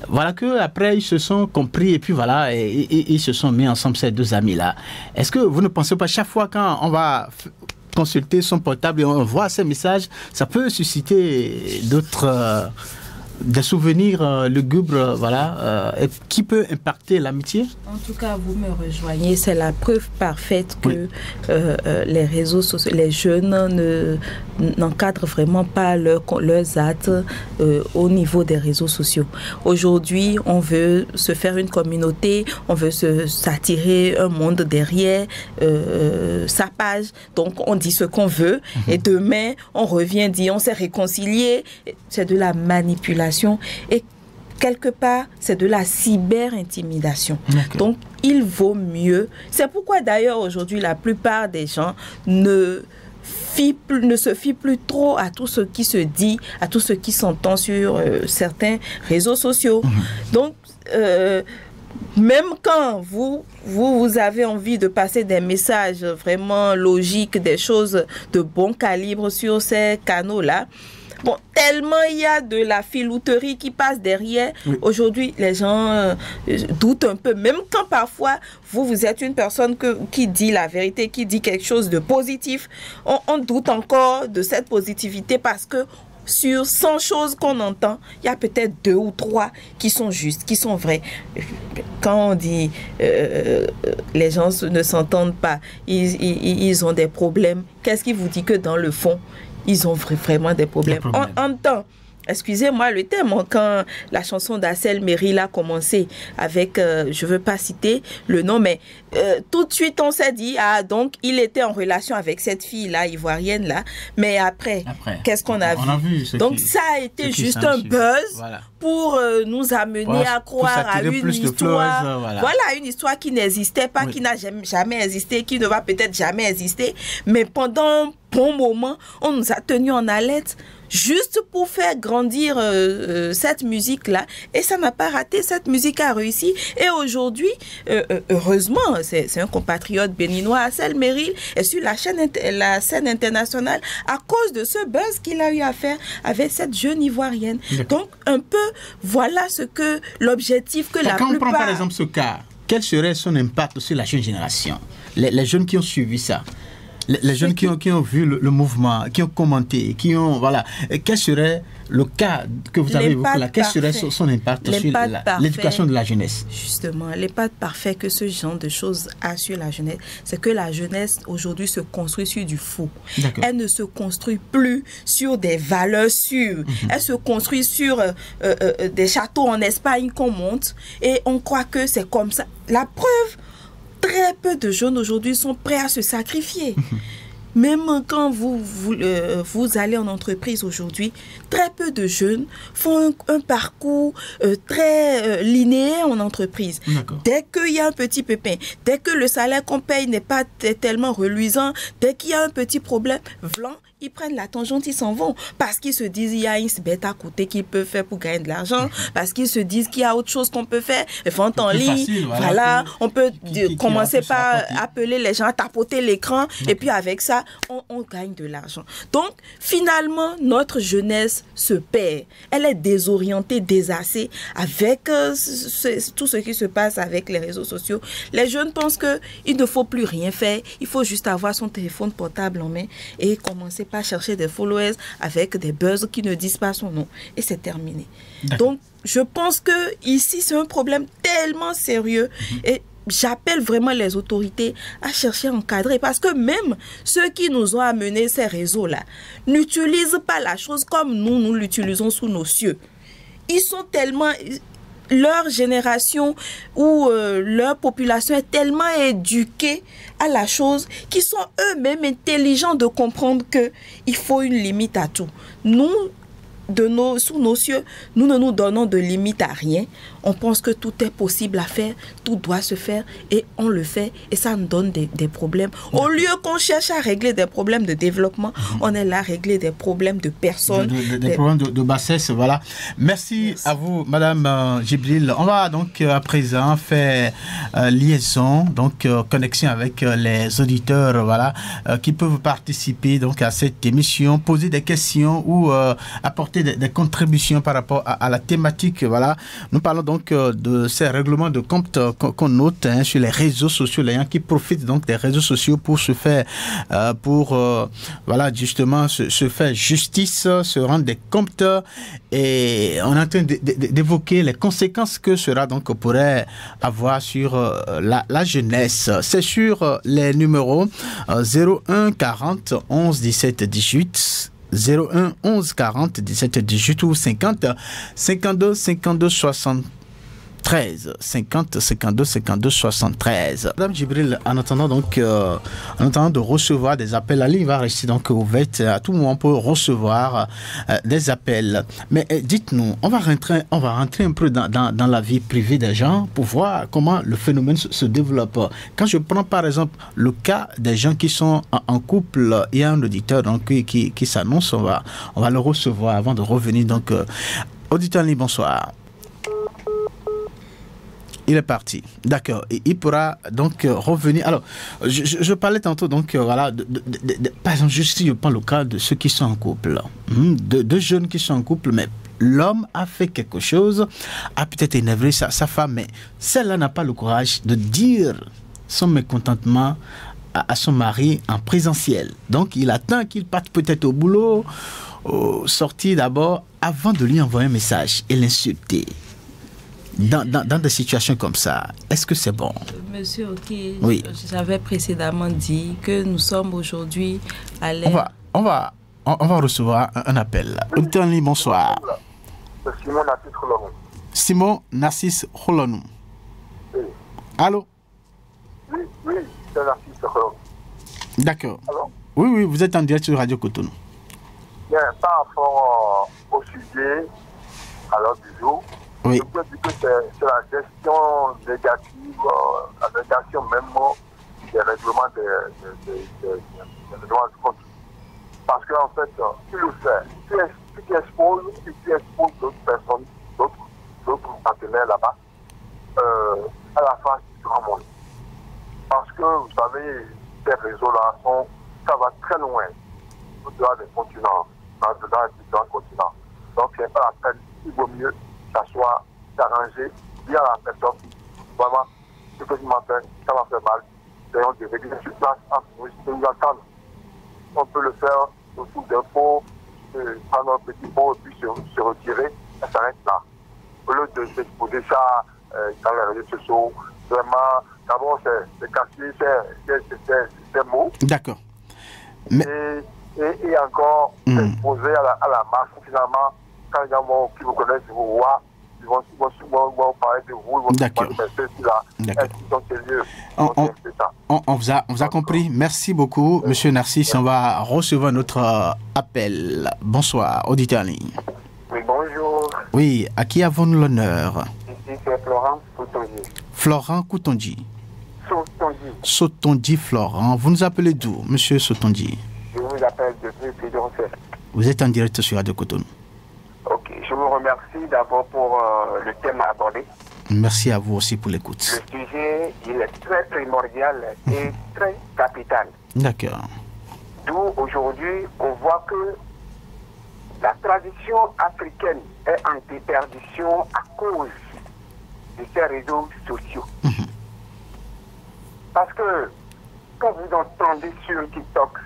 Voilà qu'après, ils se sont compris et puis voilà, et ils se sont mis ensemble, ces deux amis-là. Est-ce que vous ne pensez pas, chaque fois quand on va consulter son portable et on voit ces messages, ça peut susciter d'autres... des souvenirs lugubres, voilà, qui peut impacter l'amitié? En tout cas, vous me rejoignez, c'est la preuve parfaite que les réseaux sociaux, les jeunes n'encadrent vraiment pas leurs actes au niveau des réseaux sociaux. Aujourd'hui, on veut se faire une communauté, on veut s'attirer un monde derrière sa page, donc on dit ce qu'on veut, et demain, on revient dire on s'est réconcilié, c'est de la manipulation. Et quelque part, c'est de la cyber-intimidation. Okay. Donc, il vaut mieux. C'est pourquoi d'ailleurs aujourd'hui, la plupart des gens ne se fient plus trop à tout ce qui se dit, à tout ce qui s'entend sur certains réseaux sociaux. Donc, même quand vous avez envie de passer des messages vraiment logiques, des choses de bon calibre sur ces canaux-là, bon, tellement il y a de la filouterie qui passe derrière. Aujourd'hui, les gens doutent un peu. Même quand parfois, vous êtes une personne qui dit la vérité, qui dit quelque chose de positif, on doute encore de cette positivité parce que sur 100 choses qu'on entend, il y a peut-être 2 ou 3 qui sont justes, qui sont vraies. Quand on dit les gens ne s'entendent pas, ils ont des problèmes, qu'est-ce qui vous dit que dans le fond, ils ont vraiment des problèmes? On entend, excusez-moi le thème, quand la chanson d'Assel Meril a commencé avec, je ne veux pas citer le nom, mais tout de suite on s'est dit, ah donc il était en relation avec cette fille-là, ivoirienne là, mais après qu'est-ce qu'on a vu? Donc ça a été juste un buzz pour nous amener à croire à une histoire, voilà, une histoire qui n'existait pas, qui n'a jamais existé, qui ne va peut-être jamais exister, mais pendant un bon moment, on nous a tenus en haleine juste pour faire grandir cette musique-là. Et ça n'a pas raté, cette musique a réussi. Et aujourd'hui, heureusement, c'est un compatriote béninois, Assel Meril, est sur la scène internationale à cause de ce buzz qu'il a eu à faire avec cette jeune ivoirienne. Donc, un peu, voilà l'objectif que la plupart... Quand on prend par exemple ce cas, quel serait son impact sur la jeune génération? Les jeunes qui ont suivi ça, les jeunes qui ont vu le mouvement, qui ont commenté, qui ont, voilà, quel serait le cas que vous avez évoqué là, quel serait son impact sur l'éducation de la jeunesse? Justement, l'impact parfait que ce genre de choses a sur la jeunesse, c'est que la jeunesse aujourd'hui se construit sur du faux. Elle ne se construit plus sur des valeurs sûres. Elle se construit sur des châteaux en Espagne qu'on monte et on croit que c'est comme ça. La preuve, très peu de jeunes aujourd'hui sont prêts à se sacrifier. Même quand vous allez en entreprise aujourd'hui, très peu de jeunes font un parcours très linéaire en entreprise. Dès qu'il y a un petit pépin, dès que le salaire qu'on paye n'est pas tellement reluisant, dès qu'il y a un petit problème, ils prennent la tangente, ils s'en vont. Parce qu'ils se disent qu'il y a une bête à côté qu'ils peuvent faire pour gagner de l'argent. Parce qu'ils se disent qu'il y a autre chose qu'on peut faire. Vente en ligne. Facile, voilà. On peut commencer par appeler les gens, tapoter l'écran. Et puis avec ça, on gagne de l'argent. Donc, finalement, notre jeunesse se perd. Elle est désorientée, désassée avec tout ce qui se passe avec les réseaux sociaux. Les jeunes pensent qu'il ne faut plus rien faire. Il faut juste avoir son téléphone portable en main et commencer pas chercher des followers avec des buzz qui ne disent pas son nom et c'est terminé. Donc je pense que ici c'est un problème tellement sérieux et j'appelle vraiment les autorités à chercher à encadrer parce que même ceux qui nous ont amené ces réseaux-là n'utilisent pas la chose comme nous l'utilisons sous nos cieux. Ils sont tellement... leur génération ou leur population est tellement éduquée à la chose qu'ils sont eux-mêmes intelligents de comprendre qu'il faut une limite à tout. Nous, sous nos cieux, nous ne nous donnons de limite à rien. On pense que tout est possible à faire, tout doit se faire et on le fait et ça nous donne des problèmes. Au lieu qu'on cherche à régler des problèmes de développement, on est là à régler des problèmes de personnes. Des problèmes de bassesse, voilà. Merci à vous, Madame Djibril. On va donc à présent faire liaison, donc connexion avec les auditeurs, voilà, qui peuvent participer donc à cette émission, poser des questions ou apporter des contributions par rapport à la thématique, voilà. Nous parlons donc de ces règlements de compte qu'on note sur les réseaux sociaux, les gens qui profitent donc des réseaux sociaux pour se faire, voilà, justement se faire justice, se rendre des comptes, et on est en train d'évoquer les conséquences que cela donc pourrait avoir sur la jeunesse. C'est sur les numéros 01 40 11 17 18 01 11 40 17 18 ou 50 52 52 60 13 50 52 52 73. Madame Djibril, en attendant donc en attendant de recevoir des appels, la ligne va rester donc ouverte. À tout moment on peut recevoir des appels. Mais dites-nous, on va rentrer un peu dans la vie privée des gens pour voir comment le phénomène se développe. Quand je prends par exemple le cas des gens qui sont en couple, il y a un auditeur donc qui s'annonce, on va le recevoir avant de revenir. Donc auditeur, bonsoir. Il est parti. D'accord. Il pourra donc revenir. Alors, je parlais tantôt, donc, voilà, par exemple, juste si je prends le cas de ceux qui sont en couple, deux jeunes qui sont en couple, mais l'homme a fait quelque chose, a peut-être énervé sa femme, mais celle-là n'a pas le courage de dire son mécontentement à son mari en présentiel. Donc, il attend qu'il parte peut-être au boulot, sortir d'abord, avant de lui envoyer un message et l'insulter. Dans des situations comme ça, est-ce que c'est bon? Monsieur, ok, oui. J'avais précédemment dit que nous sommes aujourd'hui à l'ère... On va recevoir un appel. Auditeur en ligne, bonsoir. Simon Narcisse Kholonou. Simon Narcisse Kholonou. Oui. Allô? Oui, c'est Narcisse Kholonou. D'accord. Alors? Oui, vous êtes en direct sur Radio Cotonou. Bien, par rapport au sujet, alors du jour, oui. Je peux dire que c'est la gestion négative, la négation même des règlements des règlements de compte. Parce qu'en fait, tu le fais, tu exposes d'autres personnes, d'autres partenaires là-bas, à la face du grand monde. Parce que, vous savez, ces réseaux-là, ça va très loin, au-delà des continents, dans différents continents. Donc, c'est pas la peine, il vaut mieux s'asseoir, s'arranger, dire à la personne, vraiment, ce que tu m'as fait, ça m'a fait mal. D'ailleurs, de régler sur place, de nous attendre. On peut le faire autour d'un pot, prendre un petit pot et puis se retirer, ça s'arrête là. Au lieu de s'exposer ça dans les réseaux sociaux, vraiment, d'abord, c'est cacher ces mots. D'accord. Mais... Et encore, s'exposer à la marche, finalement, quand les gens qui vous connaissent, ils vous voient, ils vont parler de vous, ils vont manifester cela. Donc, c'est mieux. On vous a compris. Merci beaucoup, Monsieur Narcisse. On va recevoir notre appel. Bonsoir, auditeur en ligne. Oui, bonjour. Oui, à qui avons-nous l'honneur? Ici, c'est Florent Koutonji. Florent Koutonji. Sotonji Florent. Vous nous appelez d'où, Monsieur Sotonji? Je vous appelle depuis Pédroncel. Vous êtes en direct sur Radio Cotonou. Ok, je vous remercie d'abord pour le thème abordé. Merci à vous aussi pour l'écoute. Le sujet, il est très primordial et très capital. D'accord. D'où aujourd'hui, on voit que la tradition africaine est en déperdition à cause de ces réseaux sociaux. Parce que quand vous entendez sur TikTok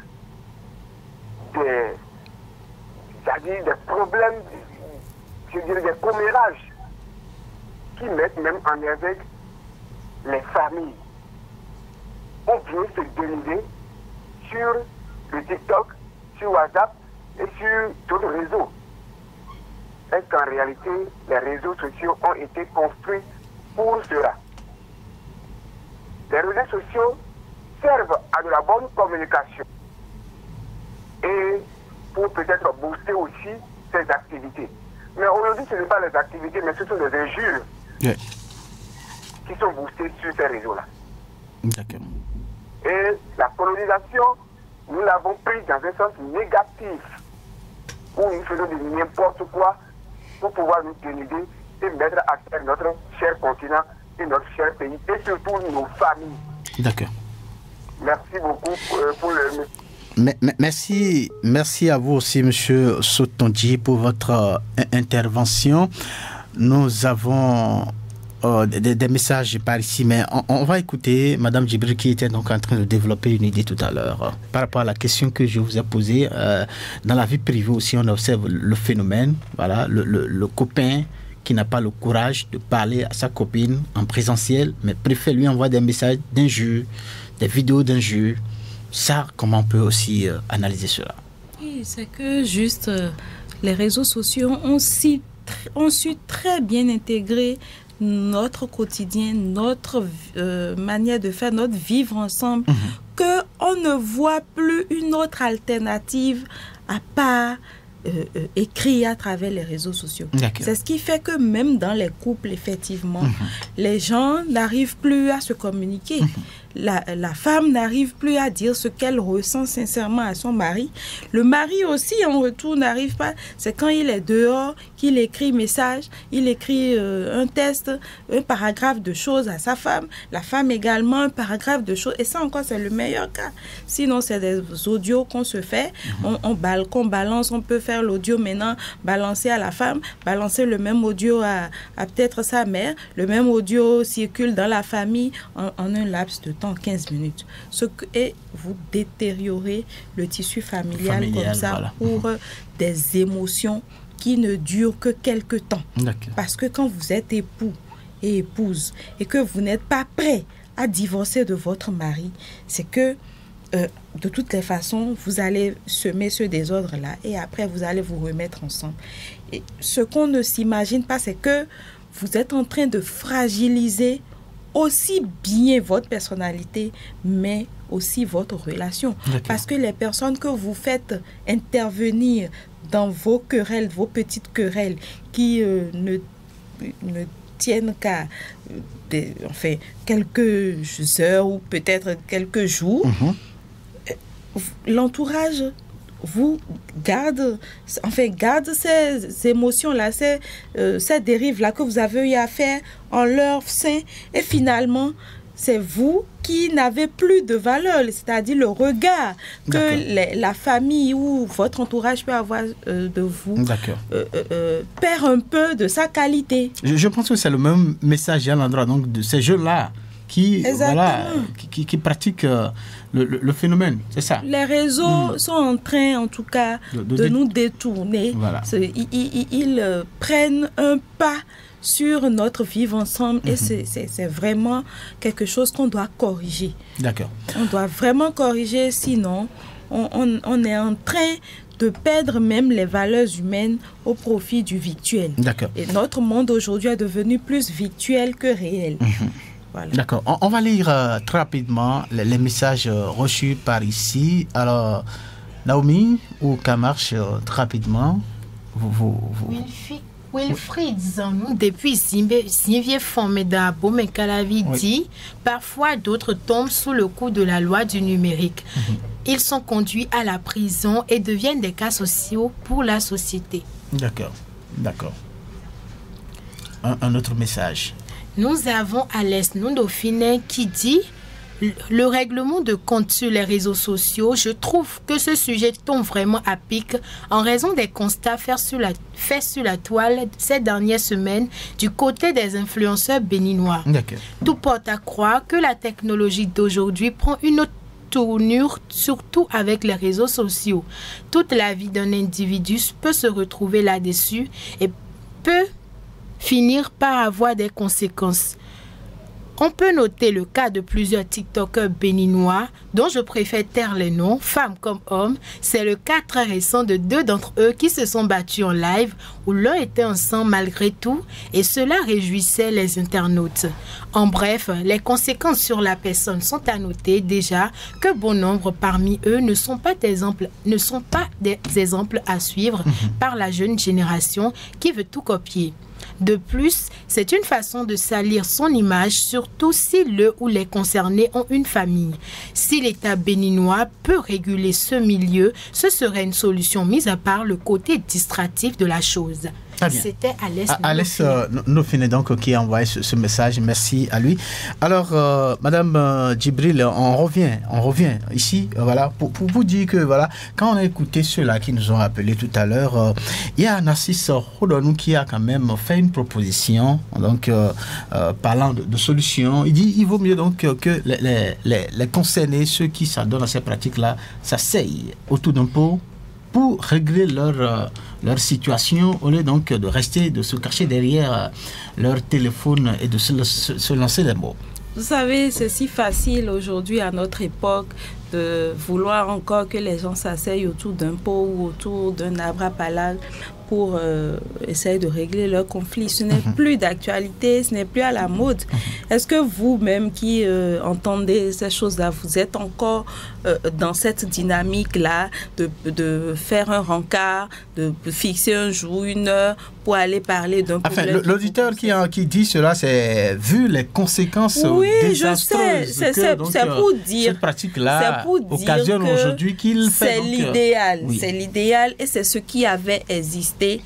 c'est-à-dire des problèmes, je dirais des commérages qui mettent même en éveil les familles. On vient se délirer sur le TikTok, sur WhatsApp et sur d'autres réseaux. est qu'en réalité, les réseaux sociaux ont été construits pour cela. Les réseaux sociaux servent à de la bonne communication et pour peut-être booster aussi ces activités. Mais aujourd'hui, ce n'est pas les activités, mais ce sont des injures qui sont boostées sur ces réseaux-là. D'accord. Et la colonisation, nous l'avons pris dans un sens négatif, où nous faisons de n'importe quoi pour pouvoir nous dénuder et mettre à terre notre cher continent et notre cher pays, et surtout nos familles. D'accord. Merci beaucoup pour le... Merci à vous aussi, M. Sotonji, pour votre intervention. Nous avons des messages par ici, mais on va écouter Mme Djibril qui était donc en train de développer une idée tout à l'heure par rapport à la question que je vous ai posée. Dans la vie privée aussi, on observe le phénomène, voilà, le copain qui n'a pas le courage de parler à sa copine en présentiel, mais préfère lui envoyer des messages d'injures, des vidéos d'injures. Ça, comment on peut aussi analyser cela? Oui, c'est que juste les réseaux sociaux ont su très bien intégrer notre quotidien, notre manière de faire, notre vivre ensemble, qu'on ne voit plus une autre alternative à part écrit à travers les réseaux sociaux. C'est ce qui fait que même dans les couples, effectivement, les gens n'arrivent plus à se communiquer. La femme n'arrive plus à dire ce qu'elle ressent sincèrement à son mari. Le mari aussi, en retour, n'arrive pas. C'est quand il est dehors qu'il écrit message, il écrit un texte, un paragraphe de choses à sa femme. La femme également, un paragraphe de choses. Et ça encore, c'est le meilleur cas. Sinon, c'est des audios qu'on se fait. On balance, on peut faire l'audio maintenant, balancer à la femme, balancer le même audio à peut-être sa mère. Le même audio circule dans la famille en un laps de temps. 15 minutes. Et vous détériorez le tissu familial comme ça, voilà, pour des émotions qui ne durent que quelques temps. Parce que quand vous êtes époux et épouse et que vous n'êtes pas prêt à divorcer de votre mari, c'est que de toutes les façons, vous allez semer ce désordre-là et après vous allez vous remettre ensemble. Et ce qu'on ne s'imagine pas, c'est que vous êtes en train de fragiliser aussi bien votre personnalité, mais aussi votre relation. Parce que les personnes que vous faites intervenir dans vos querelles, vos petites querelles, qui ne tiennent qu'à quelques heures ou peut-être quelques jours, l'entourage vous garde ces émotions-là, ces dérives-là que vous avez eu à faire en leur sein. Et finalement, c'est vous qui n'avez plus de valeur, c'est-à-dire le regard que la famille ou votre entourage peut avoir de vous perd un peu de sa qualité. Je pense que c'est le même message à l'endroit donc, de ces jeunes-là qui pratiquent le phénomène, c'est ça. Les réseaux sont en train, en tout cas, de nous détourner. Voilà. Ils prennent un pas sur notre vivre ensemble et c'est vraiment quelque chose qu'on doit corriger. On doit vraiment corriger, sinon on est en train de perdre même les valeurs humaines au profit du virtuel. Et notre monde aujourd'hui est devenu plus virtuel que réel. Voilà. D'accord. On va lire très rapidement les messages reçus par ici. Alors, Naomi ou Kamarche, très rapidement, Wilfried Zanou, depuis Zinvier Formeda Bomekalavi dit, parfois d'autres tombent sous le coup de la loi du numérique. Ils sont conduits à la prison et deviennent des cas sociaux pour la société. D'accord. Un autre message. Nous avons Alès Dauphiné qui dit le règlement de compte sur les réseaux sociaux. Je trouve que ce sujet tombe vraiment à pic en raison des constats faits sur la toile ces dernières semaines du côté des influenceurs béninois. Tout porte à croire que la technologie d'aujourd'hui prend une autre tournure, surtout avec les réseaux sociaux. Toute la vie d'un individu peut se retrouver là-dessus et peut finir par avoir des conséquences. On peut noter le cas de plusieurs TikTokers béninois, dont je préfère taire les noms, femmes comme hommes. C'est le cas très récent de 2 d'entre eux qui se sont battus en live, où l'un était enceint malgré tout, et cela réjouissait les internautes. En bref, les conséquences sur la personne sont à noter déjà que bon nombre parmi eux ne sont pas des exemples à suivre par la jeune génération qui veut tout copier. De plus, c'est une façon de salir son image, surtout si le ou les concernés ont une famille. Si l'État béninois peut réguler ce milieu, ce serait une solution, mis à part le côté distractif de la chose. C'était Alès Nofine donc qui a envoyé ce message. Merci à lui. Alors, Madame Djibril, on revient ici, voilà, pour vous dire que voilà, quand on a écouté ceux-là qui nous ont appelés tout à l'heure, il y a Narcisse Rodonou qui a quand même fait une proposition, donc parlant de solutions. Il dit il vaut mieux donc que les concernés, ceux qui s'adonnent à ces pratiques-là, s'asseyent autour d'un pot pour régler leur situation, au lieu donc de rester, de se cacher derrière leur téléphone et de se lancer des mots. Vous savez, c'est si facile aujourd'hui à notre époque de vouloir encore que les gens s'asseyent autour d'un pot ou autour d'un arbre à palabres pour essayer de régler leur conflit. Ce n'est plus d'actualité, ce n'est plus à la mode. Est-ce que vous-même qui entendez ces choses-là, vous êtes encore dans cette dynamique-là de faire un rencard, de fixer un jour, une heure pour aller parler d'un problème? Enfin, l'auditeur qui dit cela, c'est vu les conséquences désastreuses. C'est pour dire, cette pratique-là occasionne aujourd'hui qu'il fait. C'est l'idéal, c'est l'idéal et c'est ce qui avait existé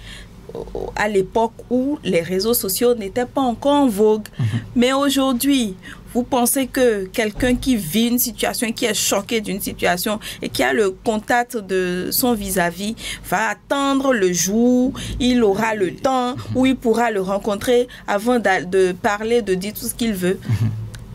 à l'époque où les réseaux sociaux n'étaient pas encore en vogue. Mais aujourd'hui, vous pensez que quelqu'un qui vit une situation, qui est choqué d'une situation et qui a le contact de son vis-à-vis va attendre le jour, il aura le temps où il pourra le rencontrer avant de parler, de dire tout ce qu'il veut?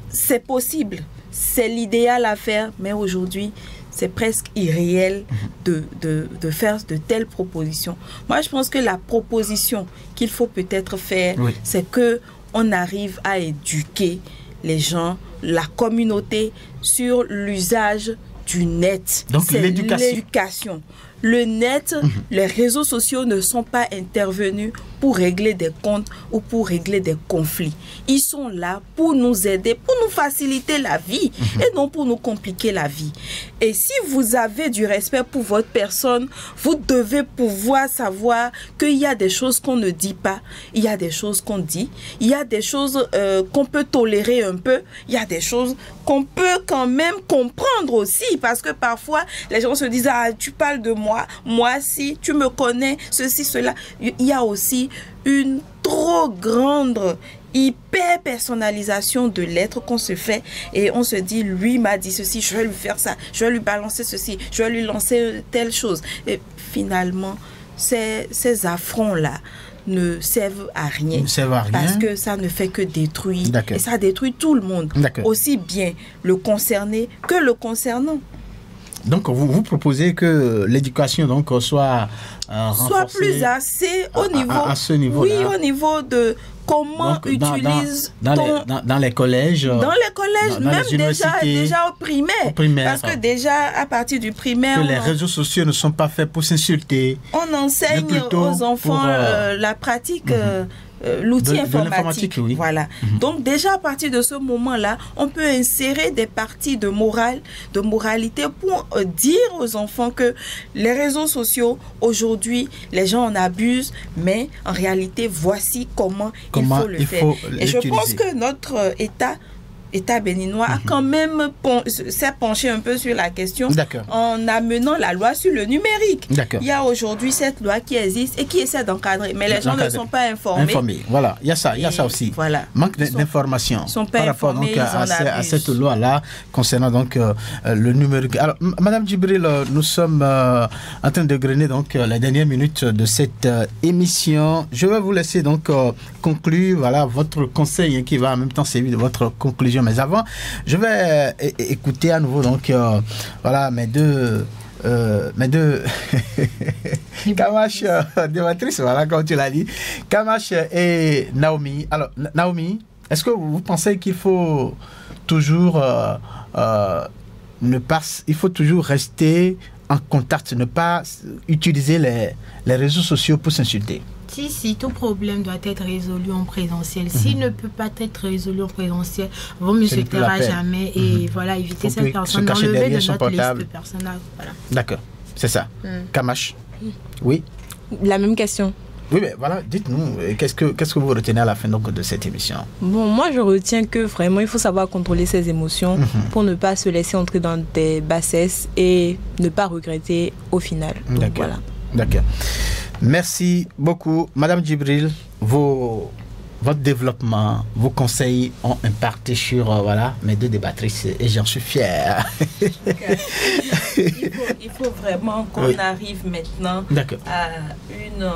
C'est possible, c'est l'idéal à faire, mais aujourd'hui, c'est presque irréel de faire de telles propositions. Moi, je pense que la proposition qu'il faut peut-être faire, c'est qu'on arrive à éduquer les gens, la communauté, sur l'usage du net. Donc, c'est l'éducation. Le net, les réseaux sociaux ne sont pas intervenus pour régler des comptes ou pour régler des conflits. Ils sont là pour nous aider, pour nous faciliter la vie et non pour nous compliquer la vie. Et si vous avez du respect pour votre personne, vous devez pouvoir savoir qu'il y a des choses qu'on ne dit pas, il y a des choses qu'on dit, il y a des choses qu'on peut tolérer un peu, il y a des choses qu'on peut quand même comprendre aussi, parce que parfois les gens se disent « Ah, tu parles de moi si, tu me connais, ceci, cela ». Il y a aussi une trop grande hyper personnalisation de l'être qu'on se fait et on se dit lui m'a dit ceci, je vais lui faire ça, je vais lui balancer ceci, je vais lui lancer telle chose. Et finalement, ces affronts-là ne servent à rien. Parce que ça ne fait que détruire. Et ça détruit tout le monde. Aussi bien le concerné que le concernant. Donc, vous proposez que l'éducation donc soit renforcée, plus assez au niveau, à ce niveau-là. Oui, au niveau de comment donc, utilise dans les collèges. Dans les collèges, dans même les déjà au primaire. Parce que déjà, à partir du primaire... Que les réseaux sociaux ne sont pas faits pour s'insulter. On enseigne aux enfants la pratique... l'outil informatique. Oui. Voilà. Donc déjà à partir de ce moment-là, on peut insérer des parties de morale, de moralité pour dire aux enfants que les réseaux sociaux, aujourd'hui, les gens en abusent, mais en réalité, voici comment il faut le faire. Et je pense que notre État béninois a quand même s'est penché un peu sur la question en amenant la loi sur le numérique. Il y a aujourd'hui cette loi qui existe et qui essaie d'encadrer, mais les gens ne sont pas informés. Voilà, il y a ça aussi. Voilà. Manque d'informations par rapport donc à cette loi-là concernant donc le numérique. Alors, Madame Djibril, nous sommes en train de grainer donc les dernières minutes de cette émission. Je vais vous laisser donc conclure votre conseil qui va en même temps servir de votre conclusion. Mais avant, je vais écouter à nouveau donc mes deux Kamash dématrice, comme tu l'as dit, Kamash et Naomi. Alors Naomi, Est-ce que vous pensez qu'il faut toujours il faut toujours rester en contact, ne pas utiliser les réseaux sociaux pour s'insulter? Si tout problème doit être résolu en présentiel, s'il ne peut pas être résolu en présentiel, vaut mieux se taire à jamais et voilà, éviter cette personne, enlever de notre liste de personnes. Voilà. D'accord, c'est ça. Kamash? Oui. La même question. Oui, mais voilà, dites-nous, qu'est-ce que vous retenez à la fin donc, de cette émission? Bon, moi je retiens que vraiment il faut savoir contrôler ses émotions pour ne pas se laisser entrer dans des bassesses et ne pas regretter au final. Donc, d'accord. Voilà. D'accord. Merci beaucoup. Madame Djibril, votre développement, vos conseils ont impacté sur mes deux débattrices et j'en suis fier. Il faut vraiment qu'on arrive maintenant à une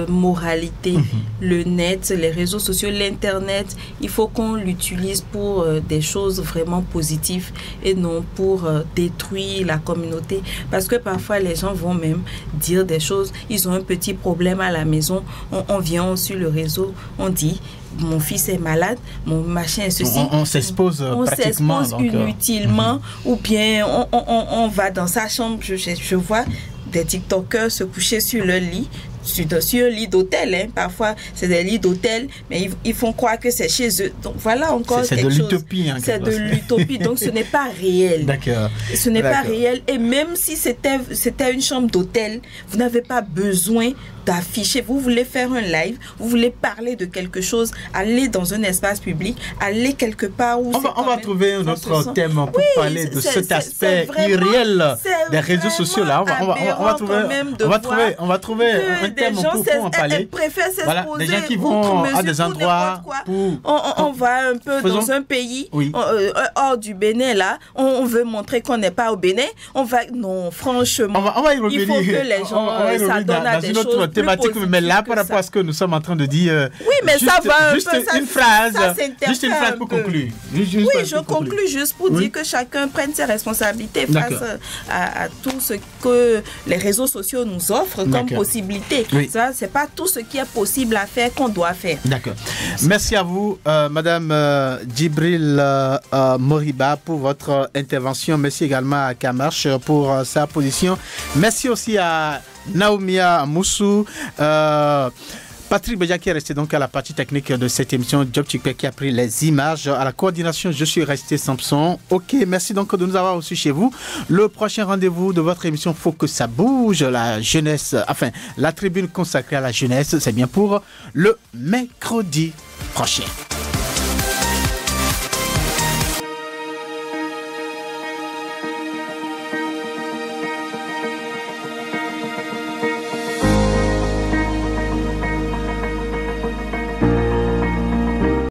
moralité. Le net, les réseaux sociaux, l'internet, il faut qu'on l'utilise pour des choses vraiment positives et non pour détruire la communauté, parce que parfois les gens vont même dire des choses, ils ont un petit problème à la maison, on vient sur le réseau, on dit mon fils est malade, mon machin est ceci. On s'expose pratiquement. On s'expose inutilement, ou bien on va dans sa chambre. Je vois des TikTokers se coucher sur leur lit, sur un lit d'hôtel. Parfois, c'est des lits d'hôtel, mais ils font croire que c'est chez eux. Donc, voilà encore quelque chose. C'est de l'utopie. C'est de l'utopie. Donc, ce n'est pas réel. D'accord. Ce n'est pas réel. Et même si c'était une chambre d'hôtel, vous n'avez pas besoin d'afficher. Vous voulez faire un live, vous voulez parler de quelque chose, allez dans un espace public, allez quelque part où on va trouver un autre thème pour parler de cet aspect irréel des réseaux sociaux là. On va trouver un thème pour en parler. Voilà, des gens qui vont à des endroits on va un peu dans un pays hors du Bénin là, on veut montrer qu'on n'est pas au Bénin, non, franchement, on va y revenir. Il faut que les gens s'adonnent à des choses thématique, mais là par rapport à ce que nous sommes en train de dire, oui, mais juste, ça va juste une phrase pour conclure. Oui, je conclue juste pour dire que chacun prenne ses responsabilités face à tout ce que les réseaux sociaux nous offrent comme possibilité. Ça, c'est pas tout ce qui est possible à faire qu'on doit faire. D'accord. Merci à vous, Madame Djibril Moriba, pour votre intervention. Merci également à Kamash pour sa position. Merci aussi à Naoumia Moussou, Patrick Béja qui est resté donc à la partie technique de cette émission, Job Chikpe qui a pris les images, à la coordination je suis resté Samson. Ok, merci donc de nous avoir reçus chez vous. Le prochain rendez-vous de votre émission Faut que ça bouge, la jeunesse, enfin la tribune consacrée à la jeunesse, c'est bien pour le mercredi prochain.